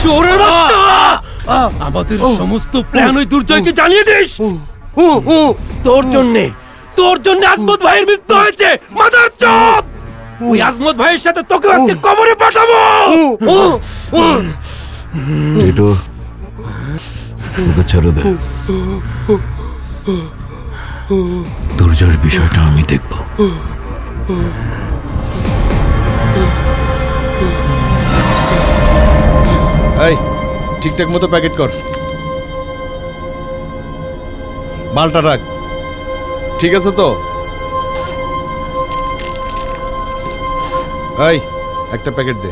শুয়োরের বাচ্চা! আমাদের সমস্ত প্ল্যান ওই দুর্জয়কে জানিয়ে দিস। তোর জন্য আজমত ভাইয়ের মৃত্যু হয়েছে। মাদারচোদ! ওই আজমত ভাইয়ের সাথে তোকে আজকে কবরে পাঠাবো। টিটু, ওকে ছেড়ে দে। দুর্জয়ের বিষয়টা আমি দেখব। এই ঠিকঠাক মতো প্যাকেট কর, মালটা রাখ। ঠিক আছে তো? এই একটা প্যাকেট দে।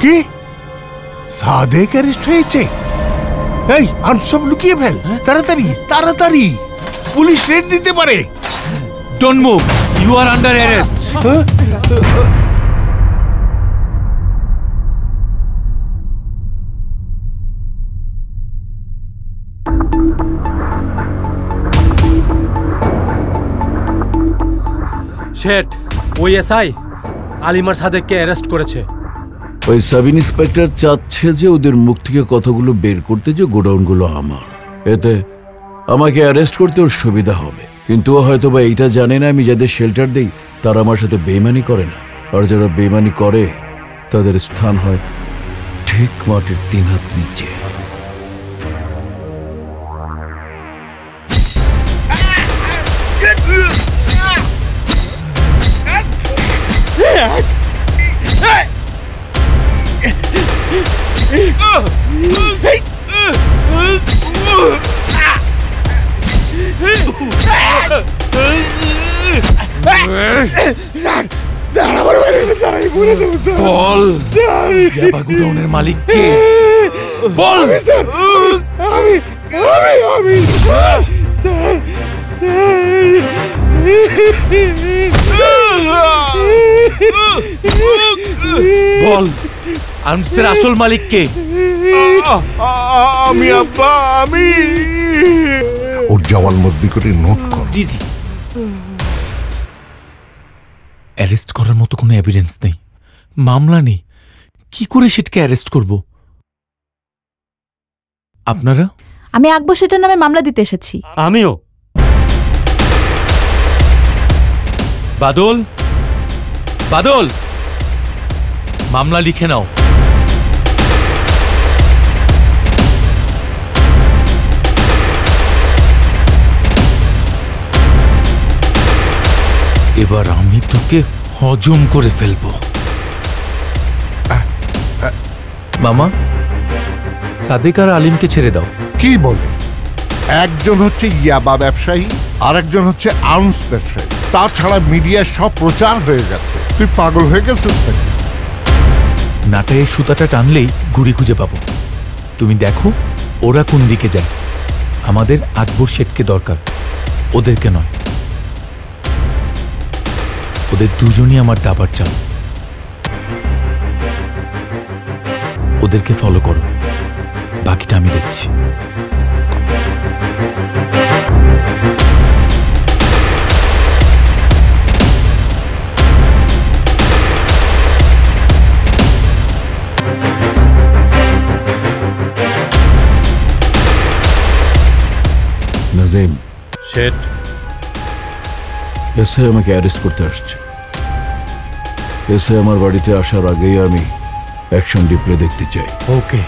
কি সাদেক অ্যারেস্ট হয়েছে? এই আর্ম সব লুকিয়ে ফেল, তাড়াতাড়ি তাড়াতাড়ি, পুলিশ রেড দিতে পারে। Don't move, you are under arrest. Shit, ওই এসআই আলিমার সাদেককে অ্যারেস্ট করেছে। ওই সাব ইন্সপেক্টর চাচ্ছে যে ওদের মুখ থেকে কথাগুলো বের করতে, যে গোডাউনগুলো আমার, এতে আমাকে অ্যারেস্ট করতে ওর সুবিধা হবে। কিন্তু ও হয়তো বা এইটা জানে না আমি যাদের শেল্টার দেই তারা আমার সাথে বেইমানি করে না, আর যারা বেইমানি করে তাদের স্থান হয় ঠিক মাটির 3 হাত নিচে। গোডাউনের মালিক কে? বল। আমি বল, আর্মসের আসল মালিক কে? আমি আব্বা, আমি। ওর জবানবন্দি করে নোট কর। জি জি। অ্যারেস্ট করার মতো কোনো এভিডেন্স নেই, মামলা নেই, কি করে সেটাকে অ্যারেস্ট করব? আপনারা? আমি আকবর সেটার নামে মামলা দিতে এসেছি। আমিও। বাদল, বাদল, মামলা লিখে নাও। এবার আমি তোকে হজম করে ফেলবো। মামা, সাদেক আর আলিমকে ছেড়ে দাও। কি বলে? একজন হচ্ছে ইয়াবা ব্যবসায়ী, আর একজন হচ্ছে আর্মস ব্যবসায়ী। তাছাড়া মিডিয়ায় সব প্রচার হয়ে গেছে। তুই পাগল হয়ে গেছিস নাকি? নাটায় সুতাটা টানলেই ঘুড়ি খুঁজে পাবো। তুমি দেখো ওরা কোন দিকে যায়। আমাদের আকবর শেঠকে দরকার, ওদেরকে নয়। ওদের দুজনই আমার দাবার চাল। ওদেরকে ফলো করো, বাকিটা আমি দেখছি। নাজিম, শেঠ, এসে আমাকে অ্যারেস্ট করতে আসছে। এসে আমার বাড়িতে আসার আগেই আমি অ্যাকশন ডিপ্লে দেখতে চাই। ওকে।